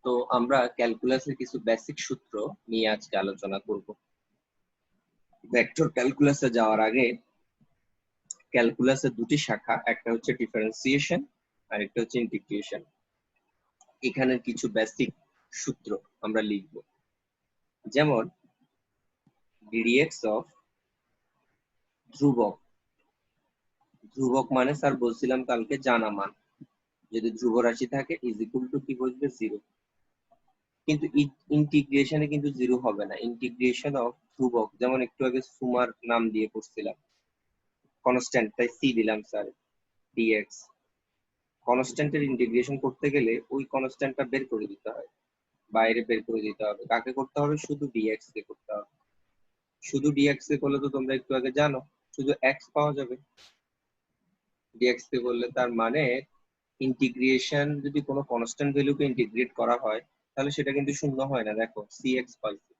তো আমরা ক্যালকুলাসের কিছু বেসিক সূত্র নিয়ে আজকে আলোচনা করব। ভেক্টর ক্যালকুলাসে যাওয়ার আগে ক্যালকুলাসের দুটি শাখা, একটা হচ্ছে ডিফারেন্সিয়েশন আর একটা হচ্ছে ইন্টিগ্রেশন। এখানের কিছু বেসিক সূত্র আমরা লিখব, যেমন ডিডিএক্স অফ ধ্রুবক। ধ্রুবক মানে স্যার বলছিলাম কালকে জানা মান, যদি ধ্রুব রাশি থাকে ইজ ইকুয়াল টু কি বসবে, জিরো। কিন্তু ইন্টিগ্রেশনে কিন্তু জিরো হবে না। ইন্টিগ্রেশন অফ ধ্রুবক, যেমন একটু আগে সুমার নাম দিয়ে পড়ছিলাম, কনস্ট্যান্ট, তাই সি দিলাম স্যার, ডিএক্স। কনস্ট্যান্টের ইন্টিগ্রেশন করতে গেলে ওই কনস্ট্যান্টটা বের করে দিতে হয়, বাইরে বের করে দিতে হবে। কাকে করতে হবে? শুধু ডিএক্স কে করতে হবে। শুধু ডিএক্স কে করলে তো তোমরা একটু আগে জানো শুধু এক্স পাওয়া যাবে। ডিএক্স কে করলে তার মানে ইন্টিগ্রেশন যদি কোনো কনস্ট্যান্ট ভ্যালুকে ইন্টিগ্রেট করা হয় তাহলে সেটা কিন্তু শূন্য হয় না। দেখো সি এক্স পাইছে,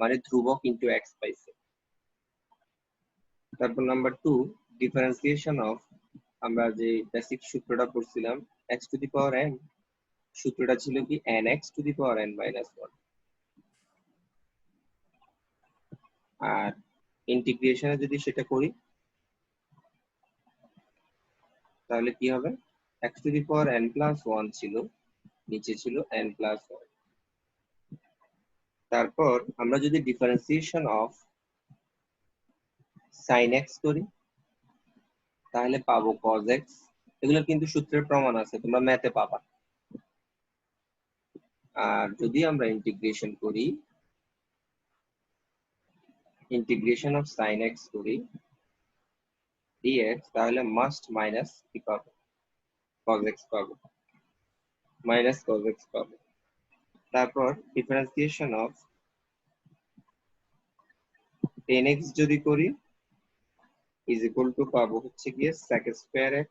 মানে ধ্রুবক ইন্টু এক্স পাইছে। তারপর নাম্বার 2, ডিফারেন্সিয়েশন অফ, আমরা যে বেসিক সূত্রটা পড়ছিলাম x to the power n, সূত্রটা ছিল কি nx to the power n minus 1। আর ইন্টিগ্রেশনে যদি সেটা করি তাহলে কি হবে, x to the power n plus 1 ছিল, নিচে ছিল n প্লাস 1। তারপর আমরা যদি ডিফারেন্সিয়েশন অফ sin x করি তাহলে পাবো cos x। এগুলো কিন্তু সূত্রের প্রমাণ আছে, তোমরা ম্যাথে পাবা। আর যদি আমরা ইন্টিগ্রেশন করি, ইন্টিগ্রেশন অফ sin x করি dx, তাহলে মাস্ট মাইনাস কি পাবো, cos x পাবো, মাইনাস cos x পাবো। তারপর ডিফারেন্সিয়েশন অফ tan x যদি করি ইজ ইকুয়াল টু পাবো হচ্ছে গিয়ে sec square x,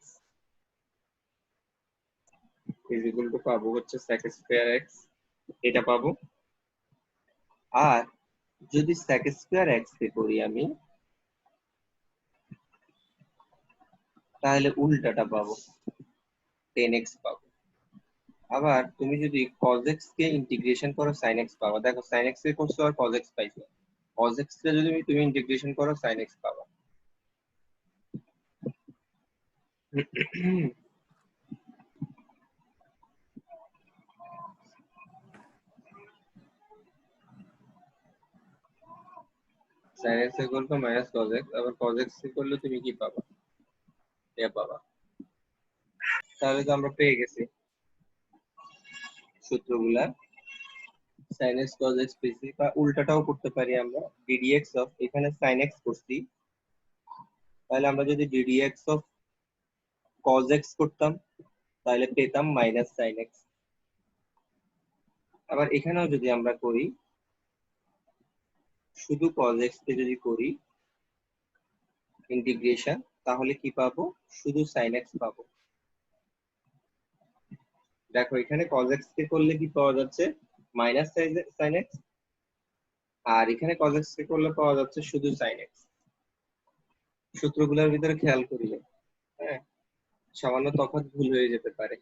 is equal two পাবো হচ্ছে sec স্কয়ার x, এটা পাবো। আর যদি sec স্কয়ার x কে করি আমি, তাহলে উল্টাটা পাবো, tan x পাবো। আবার তুমি যদি cos x কে ইন্টিগ্রেশন করো sin x পাবা। দেখো sin x কে করছো আর cos x পাইছো, cos x কে যদি তুমি ইন্টিগ্রেশন করো sin x পাবা। sin x equal to minus cos x, আবার cos x কে করলে তুমি কি পাবা, এটা পাবা। তাহলে তো আমরা পেয়ে গেছি সূত্রগুলা। sin x cos x পেয়েছি, বা উল্টাটাও করতে পারি আমরা, ddx অফ, এখানে sin x করছি, তাহলে আমরা যদি ddx অফ cos x করতাম তাহলে পেতাম মাইনাস sin x। আবার এখানেও যদি আমরা করি, শুধু cos x কে যদি করি ইন্টিগ্রেশন, তাহলে কি পাবো, শুধু sin x পাবো। দেখো এখানে cos x কে করলে কি পাওয়া যাচ্ছে, মাইনাস sin x, আর এখানে cos x কে করলে পাওয়া যাচ্ছে শুধু sin x। সূত্রগুলোর ভিতরে খেয়াল করিলে হ্যাঁ সামান্য তফাৎ ভুল হয়ে যেতে পারে,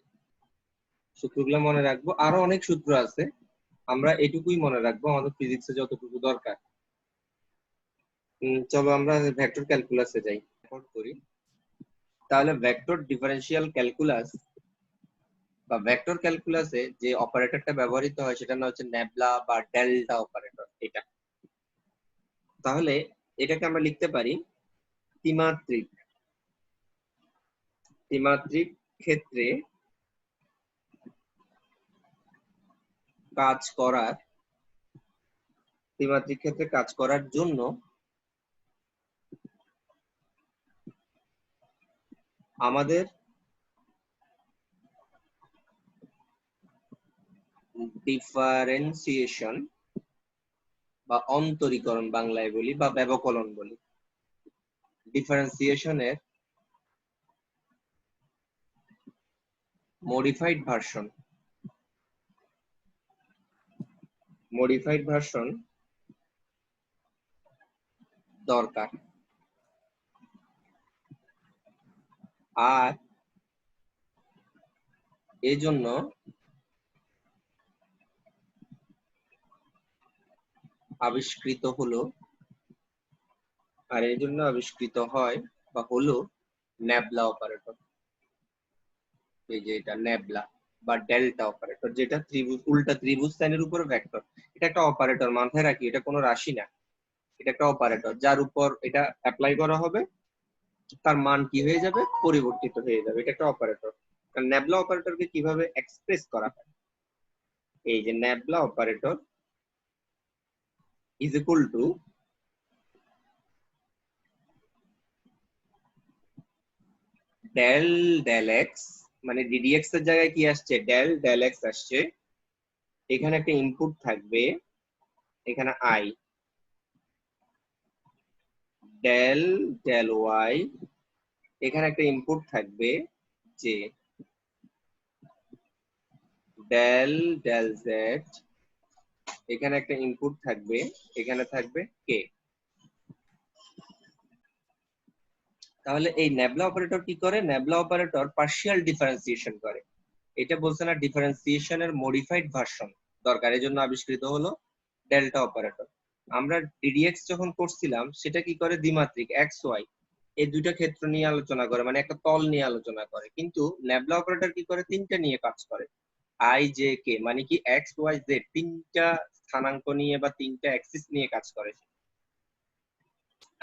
সূত্রগুলো মনে রাখবো। আরো অনেক সূত্র আছে, আমরা এটুকুই মনে রাখবো, আমাদের ফিজিক্সে যতটুকু দরকার। চলো আমরা ভেক্টর ক্যালকুলাসে যাই, করি। তাহলে ভেক্টর ডিফারেন্সিয়াল ক্যালকুলাস বা ভেক্টর ক্যালকুলাসে যে অপারেটরটা ব্যবহৃত হয় সেটা না হচ্ছে নেবলা বা ডেল্টা অপারেটর, এটা। তাহলে এটাকে আমরা লিখতে পারি ত্রিমাত্রিক। ত্রিমাত্রিক ক্ষেত্রে কাজ করার, ত্রিমাত্রিক ক্ষেত্রে কাজ করার জন্য আমাদের ডিফারেন্সিয়েশন বা অন্তরীকরণ বাংলায় বলি বা ব্যবকলন বলি, ডিফারেন্সিয়েশনের মডিফাইড ভার্সন, মডিফাইড ভার্সন দরকার। আর এজন্য আবিষ্কৃত হলো, আর এই জন্য আবিষ্কৃত হয় বা হলো নেবলা অপারেটর। এই যে এটা নেবলা বা ডেল্টা অপারেটর, যেটা ত্রিভুজ, উল্টা ত্রিভুজ সাইনের উপর ভেক্টর। এটা একটা অপারেটর, মাথায় রাখি, এটা কোনো রাশি না, এটা একটা অপারেটর যার উপর এটা অ্যাপ্লাই করা হবে, তার মান কি হয়ে যাবে, পরিবর্তিত হয়ে যাবে। এটা একটা অপারেটর। নেবলা অপারেটরকে কিভাবে এক্সপ্রেস করা হয়, এই যে nabla operator is equal to del del x, মানে ডিডিএক্স এর জায়গায় কি আসছে, ডেল ডেল এক্স আসছে। এখানে একটা ইনপুট থাকবে, এখানে আই, ডেল ডেল ওয়াই, এখানে একটা ইনপুট থাকবে জে, ডেল ডেল জেড, এখানে একটা ইনপুট থাকবে, এখানে থাকবে কে। তাহলে এই নেবলা অপারেটর কি করে, নেবলা অপারেটর পার্শিয়াল ডিফারেন্সিয়েশন করে। এটা বলছে না ডিফারেন্সিয়েশনের মডিফাইড ভার্সন দরকার, এই জন্য আবিষ্কৃত হলো ডেল্টা অপারেটর। আমরা ডিডিএক্স যখন করছিলাম সেটা কি করে, দ্বিমাত্রিক এক্স ওয়াই এই দুইটা ক্ষেত্র নিয়ে আলোচনা করে, মানে একটা তল নিয়ে আলোচনা করে। কিন্তু নেবলা অপারেটর কি করে, তিনটা নিয়ে কাজ করে, আই জে কে, মানে কি এক্স ওয়াই জেড, তিনটা স্থানাঙ্ক নিয়ে বা তিনটা অ্যাক্সিস নিয়ে কাজ করে।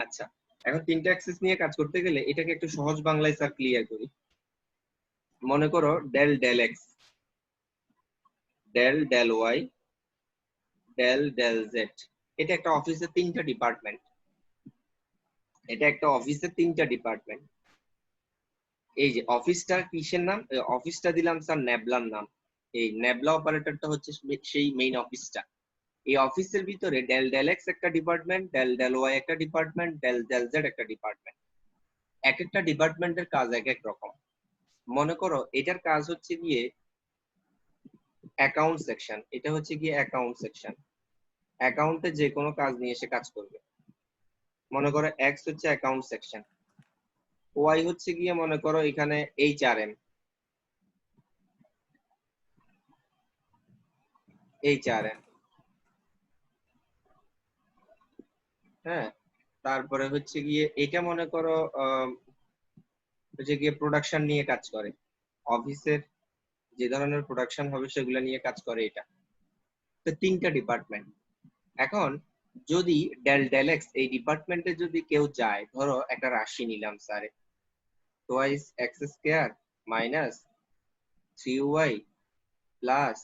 আচ্ছা, এখন তিনটা অ্যাক্সিস নিয়ে কাজ করতে গেলে এটাকে একটু সহজ বাংলায় স্যার ক্লিয়ার করি। মনে করো del del x, del del y, del del z, এটা একটা অফিসের তিনটা ডিপার্টমেন্ট, এটা একটা অফিসের তিনটা ডিপার্টমেন্ট। এই যে অফিসটা কিসের নাম, অফিসটা দিলাম স্যার নেবলার নাম। এই নেবলা অপারেটরটা হচ্ছে সেই মেইন অফিসটা। এই অফিসের ভিতরে ডেল ডেল এক্স একটা ডিপার্টমেন্ট, ডেল ডেল ওয়াই একটা ডিপার্টমেন্ট, ডেল ডেল জেড একটা ডিপার্টমেন্ট। এক একটা ডিপার্টমেন্টের কাজ এক এক রকম। মনে করো এটার কাজ হচ্ছে গিয়ে অ্যাকাউন্ট সেকশন, এটা হচ্ছে গিয়ে অ্যাকাউন্ট সেকশন, অ্যাকাউন্টে যে কোনো কাজ নিয়ে এসে কাজ করবে। মনে করো এক্স হচ্ছে অ্যাকাউন্ট সেকশন, ওয়াই হচ্ছে গিয়ে মনে করো এখানে এইচআরএম, এইচআরএম, হ্যাঁ। তারপরে হচ্ছে গিয়ে এটা মনে করো হচ্ছে গিয়ে প্রোডাকশন নিয়ে কাজ করে, অফিসের যে ধরনের প্রোডাকশন হবে সেগুলো নিয়ে কাজ করে এটা। তো তিনটা ডিপার্টমেন্ট। এখন যদি ডেল ডেল এক্স এই ডিপার্টমেন্টে যদি কেউ যায়, ধরো একটা রাশি নিলাম sir, twice x square minus 3y plus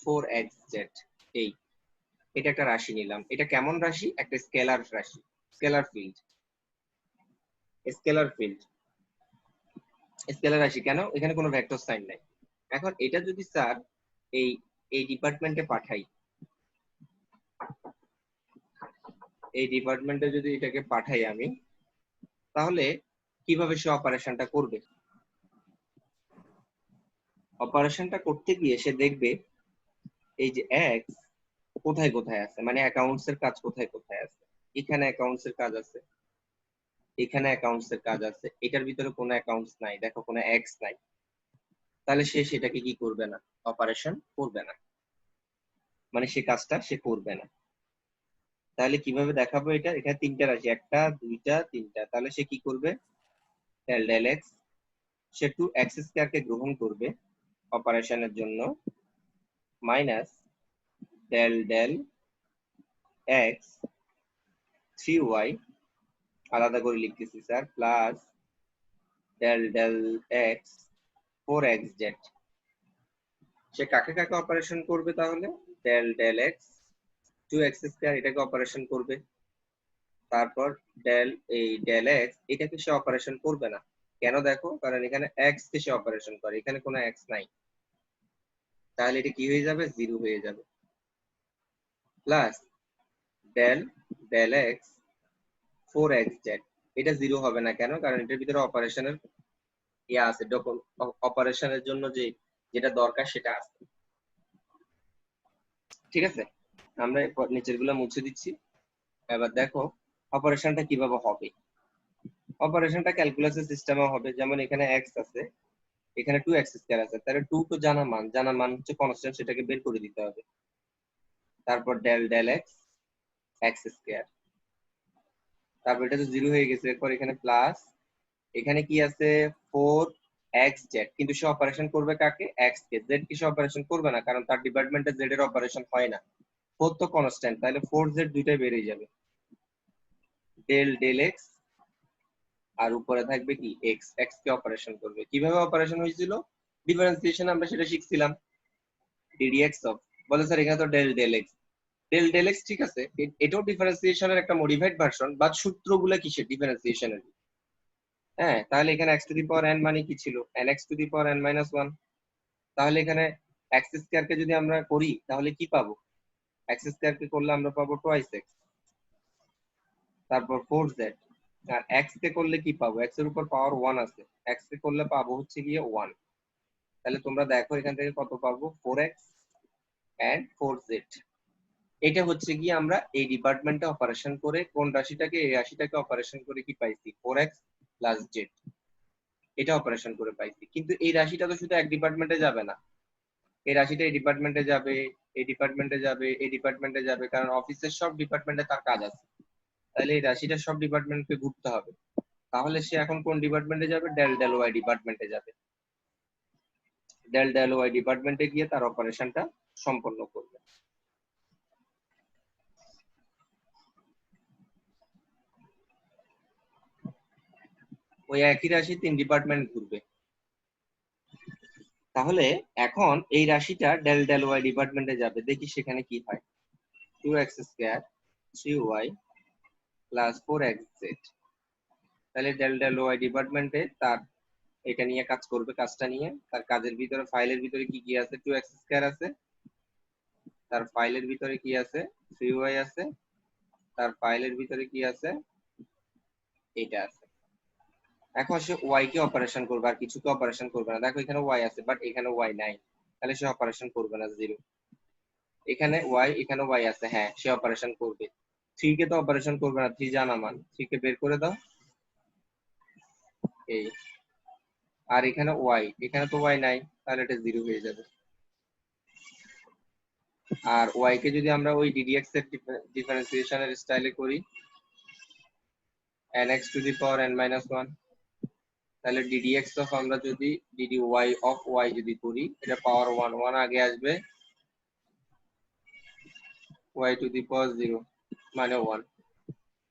4xz, এই এটা একটা রাশি নিলাম। এটা কেমন রাশি, একটা স্কেলার রাশি, scalar field, scalar field, scalar রাশি। কেন, এখানে কোনো ভেক্টর সাইন নাই। এখন এটা যদি স্যার এই এই ডিপার্টমেন্টে পাঠাই, এই ডিপার্টমেন্টে যদি এটাকে পাঠাই আমি, তাহলে কিভাবে সে অপারেশনটা করবে, অপারেশনটা করতে গিয়ে সে দেখবে এই যে এক্স কোথায় কোথায় আছে, মানে অ্যাকাউন্টস এর কাজ কোথায় কোথায় আছে। এখানে অ্যাকাউন্টস এর কাজ আছে, এখানে অ্যাকাউন্টস এর কাজ আছে, এটার ভিতরে কোনো অ্যাকাউন্টস নাই, দেখো কোনো এক্স নাই। তাহলে সে সেটাকে কি করবে না, অপারেশন করবে না, মানে সে কাজটা সে করবে না। তাহলে কিভাবে দেখাবো এটা, এখানে তিনটা রাশি, একটা দুইটা তিনটা, তাহলে সে কি করবে, ডেল ডেল এক্স, সে টু এক্স স্কয়ার কে গ্রহণ করবে অপারেশনের জন্য, minus del del x 3y, আলাদা করে লিখতেছি sir, plus del del x 4xz। সে কাকে কাকে অপারেশন করবে তাহলে, del del x 2x square এটাকে অপারেশন করবে, তারপর ডেল এই ডেল এক্স এটাকে সে অপারেশন করবে না। কেন, দেখো, কারণ এখানে এক্স কে সে অপারেশন করে, এখানে কোনো এক্স নাই। তাহলে এটা কি হয়ে যাবে, জিরো হয়ে যাবে, plus del del x 4xz, এটা জিরো হবে না। কেন, কারণ এটার ভিতরে অপারেশনের ইয়া আছে, অপারেশনের জন্য যে যেটা দরকার সেটা আছে। ঠিক আছে, আমরা নিচের গুলা মুছে দিচ্ছি। এবার দেখো অপারেশনটা কিভাবে হবে। অপারেশনটা ক্যালকুলাসের সিস্টেমে হবে, যেমন এখানে এক্স আছে, এখানে 2x স্কয়ার আছে, তাহলে 2 তো জানা মান, জানা মান হচ্ছে কনস্ট্যান্ট, সেটাকে বের করে দিতে হবে। তারপর del del x x square, তারপর এটা তো 0 হয়ে গেছে, এরপর এখানে প্লাস, এখানে কি আছে 4xz, কিন্তু সে অপারেশন করবে কাকে? x কে। z কি সে অপারেশন করবে না, কারণ তার ডিপার্টমেন্টে z এর অপারেশন হয় না। 4 তো কনস্ট্যান্ট, তাহলে 4z দুইটাই বেরিয়ে যাবে, ডেল ডেল x, আর উপরে থাকবে কি x, x কে অপারেশন করবে। কিভাবে অপারেশন হয়েছিল ডিফারেন্সিয়েশন আমরা সেটা শিখছিলাম, ddx অফ, বলে স্যার এখানে তো del del x, del del x ঠিক আছে, এটাও ডিফারেন্সিয়েশনের একটা মডিফাইড ভার্সন, বাট সূত্রগুলো কিসের? ডিফারেন্সিয়েশনের। হ্যাঁ, তাহলে এখানে x to the power n মানে কি ছিল? nx to the power n minus 1। তাহলে এখানে x স্কয়ার কে যদি আমরা করি তাহলে কি পাবো? x স্কয়ার কে করলে আমরা পাবো টুয়াইস x, তারপর 4z, আর x কে করলে কি পাবো? x এর উপর পাওয়ার 1 আছে, x কে করলে পাবো হচ্ছে গিয়ে 1। তাহলে তোমরা দেখো এখান থেকে কত পাবো? 4x and 4z। এটা হচ্ছে গিয়ে আমরা এই ডিপার্টমেন্টে অপারেশন করে কোন রাশিটাকে? এই রাশিটাকে অপারেশন করে কি পাইছি? 4x প্লাস z, এটা অপারেশন করে পাইছি। কিন্তু এই রাশিটা তো শুধু এক ডিপার্টমেন্টে যাবে না, এই রাশিটা এই ডিপার্টমেন্টে যাবে, এই ডিপার্টমেন্টে যাবে, এই ডিপার্টমেন্টে যাবে, কারণ অফিসের সব ডিপার্টমেন্টে তার কাজ আছে। তাহলে এই রাশিটা সব ডিপার্টমেন্টকে ঘুরতে হবে। তাহলে সে এখন কোন ডিপার্টমেন্টে যাবে? ডেল ডেল ওয়াই ডিপার্টমেন্টে যাবে। ডেল ডেল ওয়াই ডিপার্টমেন্টে গিয়ে তার অপারেশনটা সম্পন্ন করবে। ওই একই রাশি 3 ডিপার্টমেন্ট ঘুরবে। তাহলে এখন এই রাশিটা ডেল ডেল ওয়াই ডিপার্টমেন্টে যাবে, দেখি সেখানে কি হয়। 2x square 3y plus 4xz, তাহলে ডেল ডেল ওয়াই ডিপার্টমেন্টে তার এটা নিয়ে কাজ করবে, কাজটা নিয়ে তার কাজের ভিতরে ফাইলের ভিতরে কি কি আছে? 2x স্কয়ার আছে, তার ফাইলের ভিতরে কি আছে? 3y আছে, তার ফাইলের ভিতরে কি আছে? এটা আছে। এখন সে y কে অপারেশন করবে, আর কিছুকে অপারেশন করবে না। দেখো এখানে y আছে, বাট এখানে y নাই, তাহলে সে অপারেশন করবে না 0। এখানে y আছে, হ্যাঁ সে অপারেশন করবে। 3 কে তো অপারেশন করবে না, 3 জানা মান, 3 কে বের করে দাও, এই। আর এখানে এখানে তো y নাই, তাহলে এটা 0 হয়ে যাবে। আর y কে যদি আমরা ওই ddx এর ডিফারেন্সিয়েশনের স্টাইলে করি, nx to the power n minus 1, তাহলে ddx অফ আমরা যদি dy অফ y যদি করি, এটা পাওয়ার 1, 1 আগে আসবে, y টু দি পাওয়ার 0 মানে 1,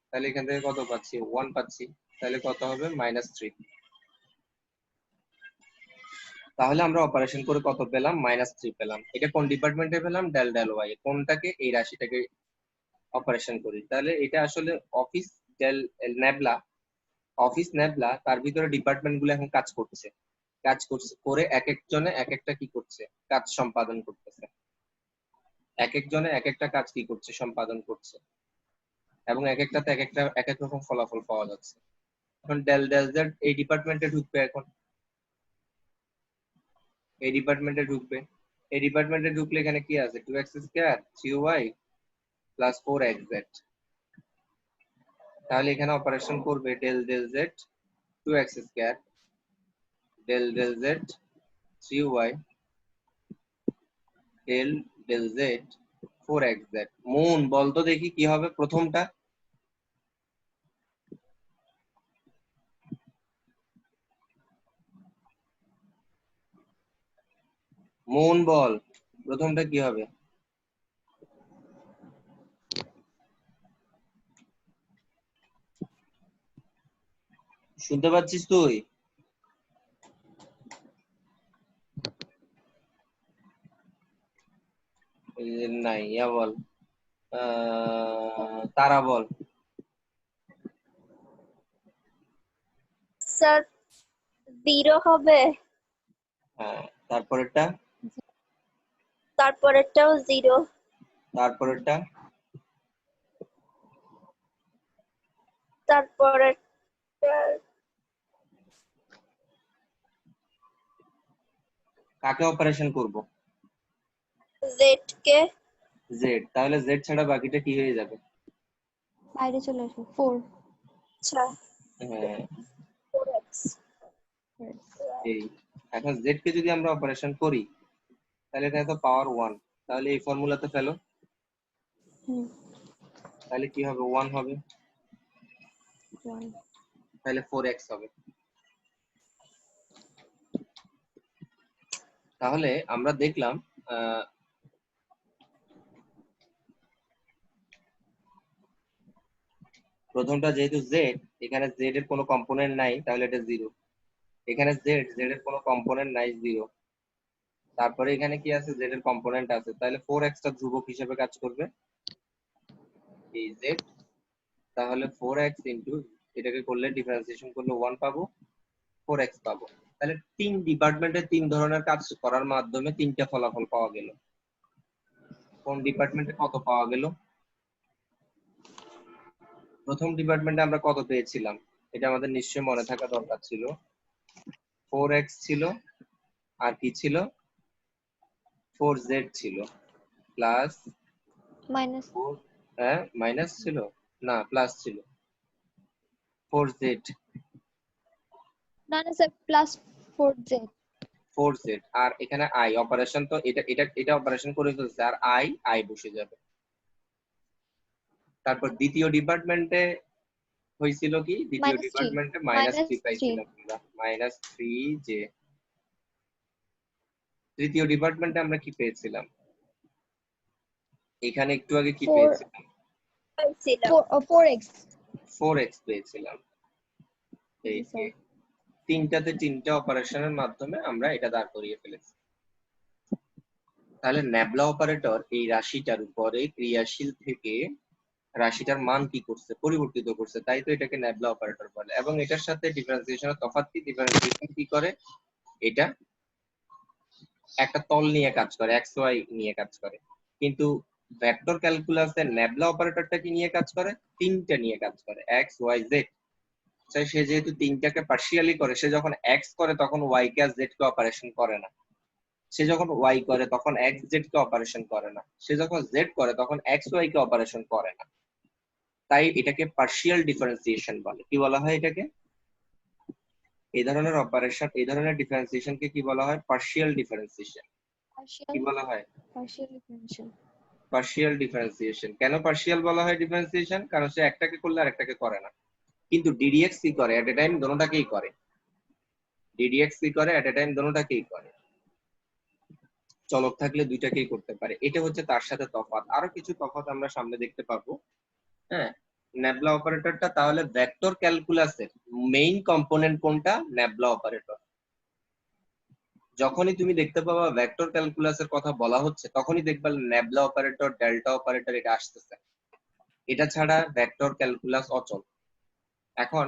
তাহলে এখান থেকে কত পাচ্ছি? 1 পাচ্ছি, তাহলে কত হবে? -3। তাহলে আমরা অপারেশন করে কত পেলাম? -3 পেলাম। এটা কোন ডিপার্টমেন্টে পেলাম? Del del y. কোনটাকে? এই রাশিটাকে অপারেশন করি। তাহলে এটা আসলে office del nabla, office nabla, তার ভিতরে ডিপার্টমেন্ট গুলো এখন কাজ করছে, করে এক একজনে এক একটা কি করছে? কাজ সম্পাদন করতেছে। এক একজনে এক একটা কাজ কি করছে? সম্পাদন করছে, এবং এক একটাতে এক এক রকম ফলাফল পাওয়া যাচ্ছে। এখন ডেল ডেল জেড এই ডিপার্টমেন্টে ঢুকবে, এখন এই ডিপার্টমেন্টে ঢুকবে। এই ডিপার্টমেন্টে ঢুকলে এখানে কি আছে? 2x square 3y plus 4xz, তাহলে এখানে অপারেশন করবে del del z 2x square del del z 3y del del z 4xz। মন বলতো দেখি কি হবে প্রথমটা? মন বল প্রথমটা কি হবে? শুনতে পাচ্ছিস তুই? নাই, ইয়া বল, তারা বল। স্যার 0 হবে, হ্যাঁ, তারপরেরটা? তারপরেরটাও 0, তারপরেরটা? তারপরেরটা কাকে অপারেশন করব? z কে। জেড, তাহলে জেড ছাড়া বাকিটা কি হয়ে যাবে? বাইরে চলে আসো 4। আচ্ছা, হ্যাঁ 4x। এই, এখন জেড কে যদি আমরা অপারেশন করি তাহলে এটা তো পাওয়ার 1, তাহলে এই ফর্মুলাতে ফেলো, হুম তাহলে কি হবে 1 হবে, 1 তাহলে 4x হবে। তাহলে আমরা দেখলাম প্রথমটা যেহেতু z, এখানে z এর কোনো কম্পোনেন্ট নাই তাহলে এটা 0। এখানে z এর কোনো কম্পোনেন্ট নাই 0। তারপরে এখানে কি আছে, z এর কম্পোনেন্ট আছে, তাহলে 4x টা ধ্রুবক হিসেবে কাজ করবে এই z। তাহলে 4x ইনটু এটাকে করলে ডিফারেন্সিয়েশন করলে 1 পাবো, 4x পাবো। তাহলে 3 ডিপার্টমেন্টে 3 ধরনের কাজ করার মাধ্যমে 3টা ফলাফল পাওয়া গেল। কোন ডিপার্টমেন্টে কত পাওয়া গেল? প্রথম ডিপার্টমেন্টে আমরা কত পেয়েছিলাম, এটা আমাদের নিশ্চয়ই মনে থাকা দরকার ছিল। 4x ছিল, আর কি ছিল, 4z ছিল, প্লাস মাইনাস হ্যাঁ মাইনাস ছিল না প্লাস ছিল 4z, না না স্যার প্লাস 4z 4z। আর এখানে i অপারেশন, তো এটা অপারেশন করে ফেলছে, আর i বসে যাবে। তারপর দ্বিতীয় ডিপার্টমেন্টে হয়েছিল কি, দ্বিতীয় -3 ডিপার্টমেন্টে -3 -3 পাইছিলাম আমরা, -3j। তৃতীয় ডিপার্টমেন্টে আমরা কি পেয়েছিলাম, এখানে একটু আগে কি 4 পেয়েছিলাম, পাইছিলাম 4x 4x পেয়েছিলাম। এই জি স্যার তিনটাতে 3টা অপারেশনের মাধ্যমে আমরা এটা দাঁড় করিয়ে ফেলেছি। তাহলে ন্যাবলা অপারেটর এই রাশিটার উপরে ক্রিয়াশীল থেকে রাশিটার মান কি করছে, পরিবর্তিত করছে, তাই তো এটাকে ন্যাবলা অপারেটর বলে। এবং এটার সাথে ডিফারেন্সিয়েশনের তফাৎ কি, ডিফারেন্সিয়েশন কি করে, এটা একটা তল নিয়ে কাজ করে, এক্স ওয়াই নিয়ে কাজ করে। কিন্তু ভেক্টর ক্যালকুলাসের ন্যাবলা অপারেটরটা কি নিয়ে কাজ করে, 3টা নিয়ে কাজ করে, এক্স ওয়াই জেড। সে যেহেতু 3টাকে পার্শিয়ালি করে, সে যখন এক্স করে তখন ওয়াই কে আর জেড কে অপারেশন করে না। সে যখন ওয়াই করে তখন এক্স জেড কে অপারেশন করে না। সে যখন জেড করে তখন এক্স ওয়াই কে অপারেশন করে না। তাই এটাকে পার্শিয়াল ডিফারেন্সিয়েশন বলে। কি বলা হয় এটাকে? এই ধরনের অপারেশন, এই ধরনের ডিফারেন্সিয়েশনকে কি বলা হয়, পার্শিয়াল ডিফারেন্সিয়েশন। কি বলা হয়, পার্শিয়াল ডিফারেনশিয়াল পার্শিয়াল ডিফারেন্সিয়েশন। কেন পার্শিয়াল বলা হয় ডিফারেন্সিয়েশন? কারণ সে একটাকে করলে আরেকটাকে করে না। কিন্তু ডিডিএক্স কি করে, এট এ টাইম দোনোটাকেই করে। ডিডিএক্স কি করে, এট এ টাইম দোনোটাকেই করে। চলক থাকলে দুইটাকেই করতে পারে। এটা হচ্ছে তার সাথে তফাৎ। আরো কিছু তফাৎ আমরা সামনে দেখতে পাবো। হ্যাঁ, ন্যাবলা অপারেটরটা তাহলে ভেক্টর ক্যালকুলাসের মেইন কম্পোনেন্ট কোনটা, ন্যাবলা অপারেটর। যখনই তুমি দেখতে পাবা ভেক্টর ক্যালকুলাসের কথা বলা হচ্ছে, তখনই দেখবা ন্যাবলা অপারেটর, ডেল্টা অপারেটর এটা আসতেছে। এটা ছাড়া ভেক্টর ক্যালকুলাস অচল। এখন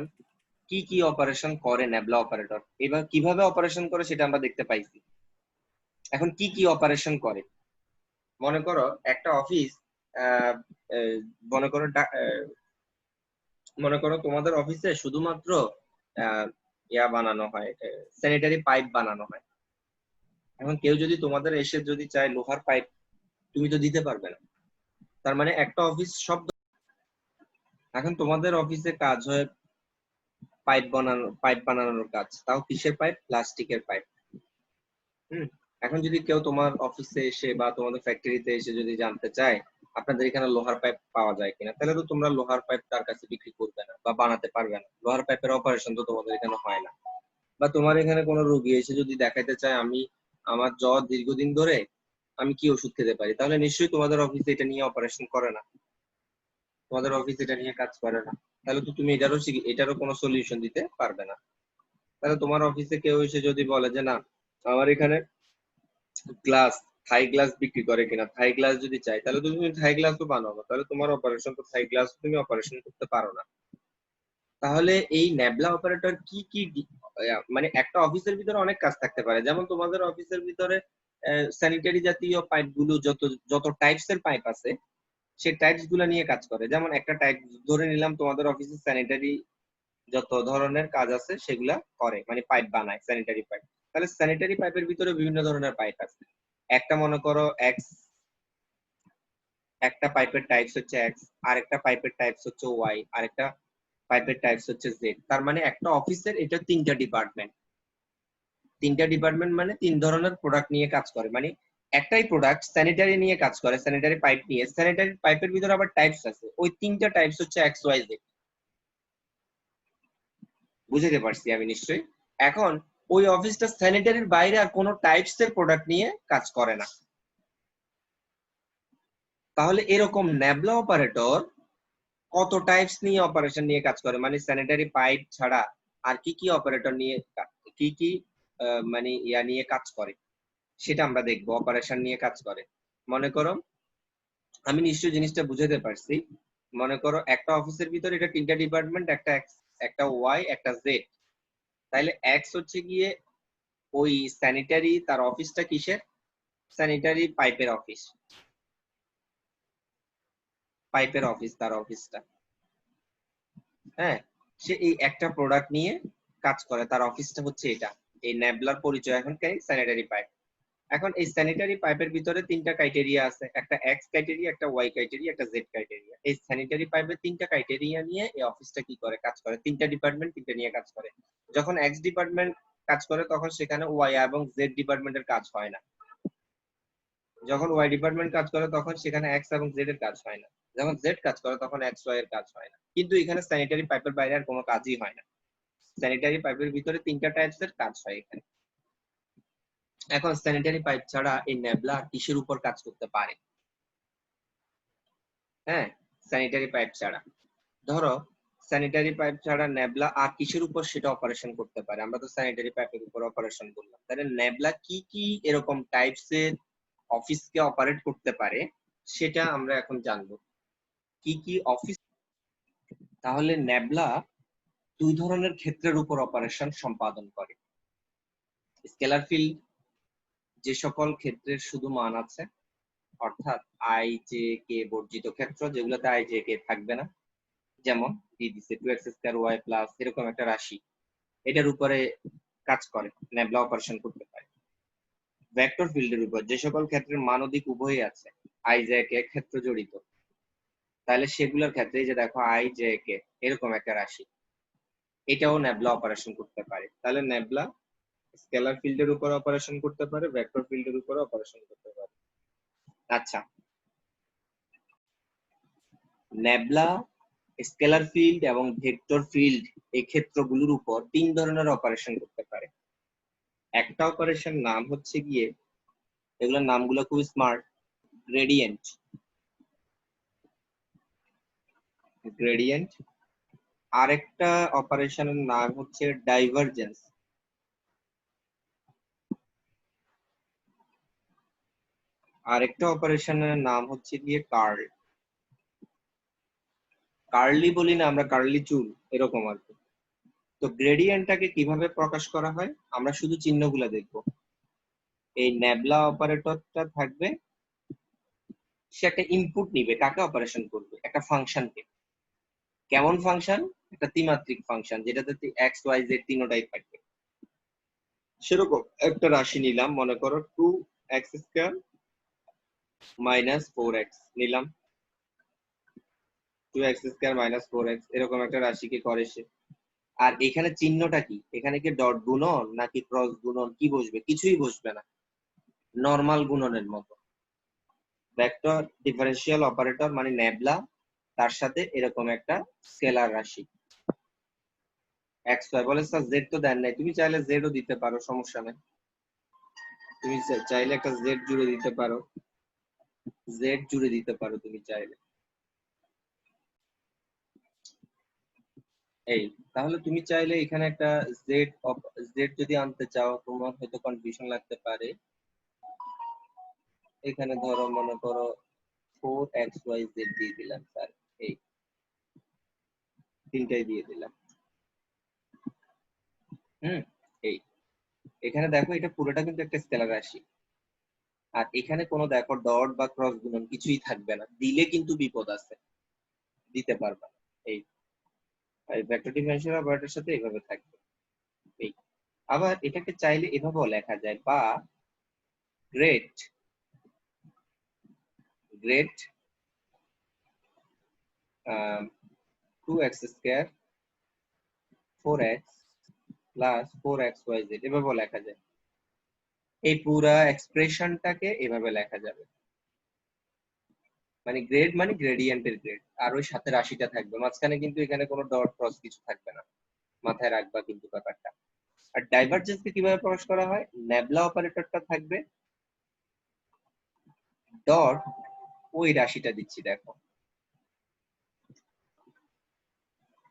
কি কি অপারেশন করে ন্যাবলা অপারেটর, এবার কিভাবে অপারেশন করে সেটা আমরা দেখতে পাইছি। এখন কি কি অপারেশন করে, মনে করো একটা অফিস, মনে করো মনে করো তোমাদের অফিসে শুধুমাত্র ইয়া বানানো হয়, স্যানিটারি পাইপ বানানো হয়। এখন কেউ যদি তোমাদের এসে যদি চায় লোহার পাইপ, তুমি তো দিতে পারবে না। তার মানে একটা অফিস সব। এখন তোমাদের অফিসে কাজ হয় পাইপ বানানোর কাজ, তাও কিসের পাইপ, প্লাস্টিকের পাইপ। এখন যদি কেউ তোমার অফিসে এসে বা তোমাদের ফ্যাক্টরিতে এসে যদি জানতে চায় আপনাদের এখানে লোহার পাইপ পাওয়া যায় কিনা, তাহলে তো তোমরা লোহার পাইপ তার কাছে বিক্রি করবে না বা বানাতে পারবে না। লোহার পাইপের অপারেশন তো তোমাদের এখানে হয় না। বা তোমার এখানে কোনো রোগী এসে যদি দেখাইতে চায় আমি, আমার জ্বর দীর্ঘদিন ধরে, আমি কি ওষুধ খেতে পারি, তাহলে নিশ্চয়ই তোমাদের অফিসে এটা নিয়ে অপারেশন করে না, তোমাদের অফিস এটা নিয়ে কাজ করে না। তাহলে তো তুমি এটারও কোনো সলিউশন দিতে পারবে না। তাহলে তোমার অফিসে কেউ এসে যদি বলে যে না আমার এখানে গ্লাস, থাই গ্লাস বিক্রি করে কিনা, থাই গ্লাস যদি চাই, তাহলে তো তুমি থাই গ্লাসও বানাবো, তাহলে তোমার অপারেশন তো থাই গ্লাস তুমি অপারেশন করতে পারো না। তাহলে এই ন্যাবলা অপারেটর কি কি মানে একটা অফিসের ভিতরে অনেক কাজ থাকতে পারে। যেমন তোমাদের অফিসের ভিতরে স্যানিটারি জাতীয় পাইপ গুলো, যত যত টাইপস এর পাইপ আছে সেই টাইপস গুলো নিয়ে কাজ করে। যেমন একটা টাইপ ধরে নিলাম, তোমাদের অফিসে স্যানিটারি যত ধরনের কাজ আছে সেগুলা করে, মানে পাইপ বানায়, স্যানিটারি পাইপ। তাহলে স্যানিটারি পাইপের ভিতরে বিভিন্ন ধরনের পাইপ আছে। একটা মনে করো এক্স, একটা পাইপের টাইপস হচ্ছে এক্স, আরেকটা পাইপের টাইপস হচ্ছে ওয়াই, আরেকটা পাইপের টাইপস হচ্ছে জেড। তার মানে একটা অফিসের এটা 3টা ডিপার্টমেন্ট। 3টা ডিপার্টমেন্ট মানে 3 ধরনের প্রোডাক্ট নিয়ে কাজ করে। মানে একটাই প্রোডাক্ট স্যানিটারি নিয়ে কাজ করে, স্যানিটারি পাইপ নিয়ে। স্যানিটারি পাইপের ভিতরে আবার টাইপস আছে, ওই তিনটা টাইপস হচ্ছে এক্স ওয়াই জেড। বুঝতে পারছি আমি নিশ্চয়ই। এখন ওই অফিসটা স্যানিটারির বাইরে আর কোনো টাইপস এর প্রোডাক্ট নিয়ে কাজ করে না। তাহলে এরকম ন্যাবলা অপারেটর কত টাইপস নিয়ে অপারেশন নিয়ে কাজ করে, মানে স্যানিটারি পাইপ ছাড়া আর কি কি অপারেটর নিয়ে কি কি মানে ইয়া নিয়ে কাজ করে সেটা আমরা দেখবো। অপারেশন নিয়ে কাজ করে, মনে করো আমি নিশ্চয়ই জিনিসটা বুঝাতে পারছি। মনে করো একটা অফিসের ভিতরে এটা তিনটা ডিপার্টমেন্ট, একটা এক্স, একটা ওয়াই, একটা জেড। তাহলে এক্স হচ্ছে গিয়ে ওই স্যানিটারি, তার অফিসটা কিসের? স্যানিটারি পাইপের অফিস, পাইপের অফিস তার অফিসটা। হ্যাঁ, সে এই একটা প্রোডাক্ট নিয়ে কাজ করে, তার অফিসটা হচ্ছে এটা। এই ন্যাবলার পরিচয় এখন স্যানিটারি পাইপ। এখন এই স্যানিটারি পাইপের ভিতরে তিনটা ক্রাইটেরিয়া আছে, একটা এক্স ক্রাইটেরিয়া, একটা ওয়াই ক্রাইটেরিয়া, একটা জেড ক্রাইটেরিয়া। এই স্যানিটারি পাইপের তিনটা ক্রাইটেরিয়া নিয়ে এই অফিসটা কি করে কাজ করে, তিনটা ডিপার্টমেন্ট তিনটা নিয়ে কাজ করে। যখন এক্স ডিপার্টমেন্ট কাজ করে তখন সেখানে ওয়াই এবং জেড ডিপার্টমেন্টের কাজ হয় না। যখন ওয়াই ডিপার্টমেন্ট কাজ করে তখন সেখানে এক্স এবং জেড এর কাজ হয় না। যখন জেড কাজ করে তখন এক্স ওয়াই এর কাজ হয় না। কিন্তু এখানে স্যানিটারি পাইপের বাইরে আর কোনো কাজই হয় না। স্যানিটারি পাইপের ভিতরে তিনটা টাইপস এর কাজ হয় এখানে। এখন স্যানিটারি পাইপ ছাড়া এই ন্যাবলা কিসের উপর কাজ করতে পারে? হ্যাঁ, স্যানিটারি পাইপ ছাড়া ধরো স্যানিটারি পাইপ ছাড়া ন্যাবলা আর কিসের উপর সেটা অপারেশন করতে পারে? আমরা তো স্যানিটারি পাইপের উপর অপারেশন করলাম, তাহলে ন্যাবলা কি কি এরকম টাইপস এর অফিসকে অপারেট করতে পারে সেটা আমরা এখন জানবো। কি কি অফিস? তাহলে ন্যাবলা দুই ধরনের ক্ষেত্রের উপর অপারেশন সম্পাদন করে। স্কেলার ফিল্ড, যে সকল ক্ষেত্রের শুধু মান আছে, অর্থাৎ আই জে কে বর্জিত ক্ষেত্র, যেগুলোতে আই জে কে থাকবে না, যেমন দিয়ে দিছে 2x² y+ এরকম একটা রাশি, এটার উপরে কাজ করে ন্যাবলা অপারেশন করতে পারে। ভেক্টর ফিল্ডের উপর যে সকল ক্ষেত্রের মান ও দিক উভয়ই আছে, আই জে কে ক্ষেত্র জড়িত, তাহলে সেগুলোর ক্ষেত্রে যে দেখো আই জে কে এরকম একটা রাশি, এটাও ন্যাবলা অপারেশন করতে পারে। তাহলে ন্যাবলা স্কেলার ফিল্ডের উপর অপারেশন করতে পারে, ভেক্টর ফিল্ডের উপর অপারেশন করতে পারে। আচ্ছা, ন্যাবলা স্কেলার ফিল্ড এবং ভেক্টর ফিল্ড এই ক্ষেত্রগুলোর উপর তিন ধরনের অপারেশন করতে পারে। একটা অপারেশন নাম হচ্ছে গিয়ে, এগুলোর নামগুলো খুব স্মার্ট, গ্রেডিয়েন্ট। গ্রেডিয়েন্ট। আরেকটা অপারেশনের নাম হচ্ছে ডাইভারজেন্স। আরেকটা অপারেশনের নাম হচ্ছে গিয়ে কার্ল। কার্লি বলি না আমরা, কার্লি চুল এরকম আর কি। তো গ্রেডিয়েন্টটাকে কিভাবে প্রকাশ করা হয় আমরা শুধু চিহ্নগুলো দেখবো। এই ন্যাবলা অপারেটরটা থাকবে, সে একটা ইনপুট নিবে, কাকে অপারেশন করবে? একটা ফাংশনকে। কেমন ফাংশন? একটা ত্রিমাত্রিক ফাংশন, যেটাতে এক্স ওয়াই জেড তিনটাই থাকবে। সেরকম একটা রাশি নিলাম, মনে করো 2x² - 4x নিলাম। 2x² - 4x এরকম একটা রাশিকে করে সে। আর এখানে চিহ্নটা কি? এখানে কি ডট গুণন নাকি ক্রস গুণন কি বসবে? কিছুই বসবে না, নরমাল গুণনের মতো। ভেক্টর ডিফারেন্সিয়াল অপারেটর মানে ন্যাবলা, তার সাথে এরকম একটা স্কেলার রাশি এক্স ওয়াই। বলে স্যার জেড তো দেন নাই, তুমি চাইলে জেডও দিতে পারো, সমস্যা নেই। তুমি চাইলে একটা জেড জুড়ে দিতে পারো, জেড জুড়ে দিতে পারো তুমি চাইলে। এই তাহলে তুমি চাইলে এখানে একটা জেড জেড যদি আনতে চাও, তোমার হয়তো কনফিউশন লাগতে পারে। এখানে ধরো মনে করো 4xyz দিয়ে দিলাম স্যার, এই তিনটাই দিয়ে দিলাম। এই এখানে দেখো এটা পুরোটা কিন্তু একটা স্কেলার রাশি, আর এখানে কোনো দেখো ডট বা ক্রস গুণন কিছুই থাকবে না, দিলে কিন্তু বিপদ আছে, দিতে পারবা। এই ভেক্টর ডিফারেন্সিয়াল অপারেটরের সাথে এইভাবে থাকবে। এই আবার এটাকে চাইলে এভাবেও লেখা যায়, বা great great 2x² 4x + 4xyz এভাবেও লেখা যায়। এই পুরা এক্সপ্রেশনটাকে এভাবে লেখা যাবে, মানে গ্রেড মানে গ্রেডিয়েন্টের গ্রেড, আর ওই সাথে রাশিটা থাকবে মাঝখানে, কিন্তু এখানে কোনো ডট ক্রস কিছু থাকবে না, মাথায় রাখবা কিন্তু ব্যাপারটা। আর ডাইভারজেন্সকে কিভাবে প্রকাশ করা হয়, নেবলা অপারেটরটা থাকবে, ডট ওই রাশিটা দিচ্ছি দেখো,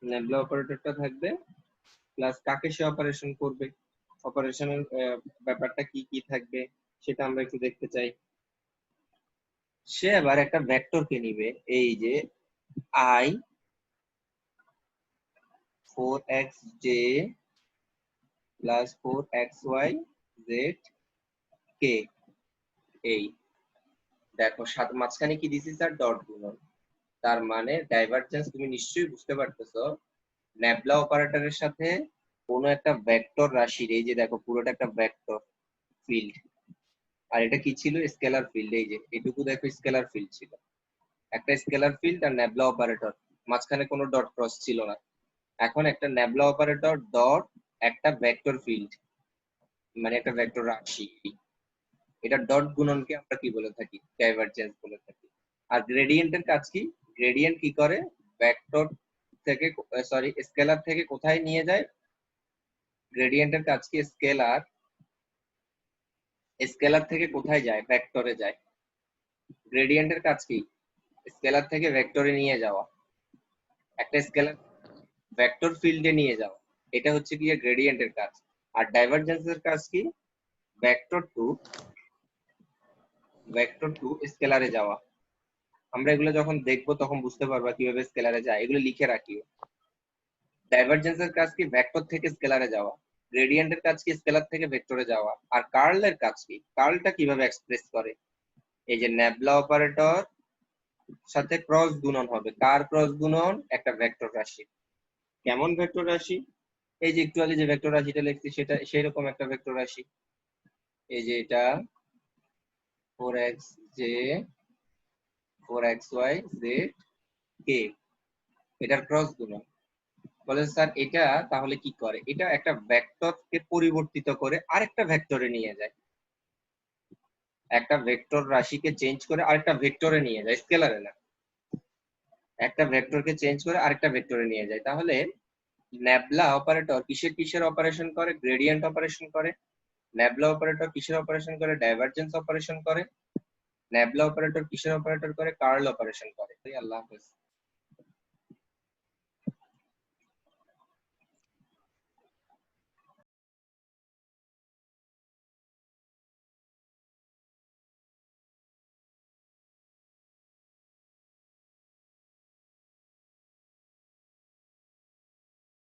নেবলা অপারেটরটা থাকবে প্লাস কাকে সে অপারেশন করবে, অপারেশনের ব্যাপারটা কি কি থাকবে সেটা আমরা একটু দেখতে চাই। সে আবার একটা ভেক্টরকে নিবে, এই যে i 4xj plus 4xy z k, এই দেখো সাত মাঝখানে কি দিছি স্যার, ডট গুণন। তার মানে ডাইভারজেন্স তুমি নিশ্চয়ই বুঝতে পারতেছো, নেবলা অপারেটরের সাথে কোনো একটা ভেক্টর রাশির, এই যে দেখো পুরোটা একটা ভেক্টর ফিল্ড, আর এটা কি ছিল, স্কেলার ফিল্ড, এই যে এটুকু দেখো স্কেলার ফিল্ড ছিল, একটা স্কেলার ফিল্ড আর নেবলা অপারেটর, মাঝখানে কোনো ডট ক্রস ছিল না। এখন একটা নেবলা অপারেটর ডট একটা ভেক্টর ফিল্ড, মানে একটা ভেক্টর রাশি, এটা ডট গুণনকে আমরা কি বলে থাকি, ডাইভারজেন্স বলে থাকি। আর গ্রেডিয়েন্টের কাজ কি, গ্রেডিয়েন্ট কি করে, ভেক্টর থেকে সরি স্কেলার থেকে কোথায় নিয়ে যায়, গ্রেডিয়েন্টের কাজ কি, স্কেলার স্কেলার থেকে কোথায় যায়, ভেক্টরে যায়। গ্রেডিয়েন্টের কাজ কি, স্কেলার থেকে ভেক্টরে নিয়ে যাওয়া, একটা স্কেলার ভেক্টর ফিল্ডে নিয়ে যাওয়া, এটা হচ্ছে কি গ্রেডিয়েন্টের কাজ। আর ডাইভারজেন্সের কাজ কি, ভেক্টর টু স্কেলারে যাওয়া। আমরা এগুলো যখন দেখবো তখন বুঝতে পারবা কিভাবে স্কেলারে যায়, এগুলো লিখে রাখিও। ডাইভারজেন্সের কাজ কি, ভেক্টর থেকে স্কেলারে যাওয়া, গ্রেডিয়েন্টের কাজ কি, স্কেলার থেকে ভেক্টরে যাওয়া। আর কার্লের কাজ কি, কার্লটা কিভাবে এক্সপ্রেস করে, এই যে নেবলা অপারেটর সাথে ক্রস গুণন হবে, কার ক্রস গুণন, একটা ভেক্টর রাশি। কেমন ভেক্টর রাশি, এই যে একটু আগে যে ভেক্টর রাশিটা লিখছি সেটা সেই রকম একটা ভেক্টর রাশি, এই যে এটা 4xj 4xy z k, এটার ক্রস গুণন। বলে স্যার এটা তাহলে কি করে, এটা একটা ভেক্টরকে পরিবর্তিত করে আরেকটা ভেক্টরে নিয়ে যায়, একটা ভেক্টর রাশিকে চেঞ্জ করে আরেকটা ভেক্টরে নিয়ে যায়, স্কেলারে না, একটা ভেক্টরকে চেঞ্জ করে আরেকটা ভেক্টরে নিয়ে যায়। তাহলে নেবলা অপারেটর কিসের কিসের অপারেশন করে, গ্রেডিয়েন্ট অপারেশন করে। নেবলা অপারেটর কিসের অপারেশন করে, ডাইভারজেন্স অপারেশন করে। নেবলা অপারেটর কিসের অপারেটর করে, কার্ল অপারেশন করে। আল্লাহ হাফেজ।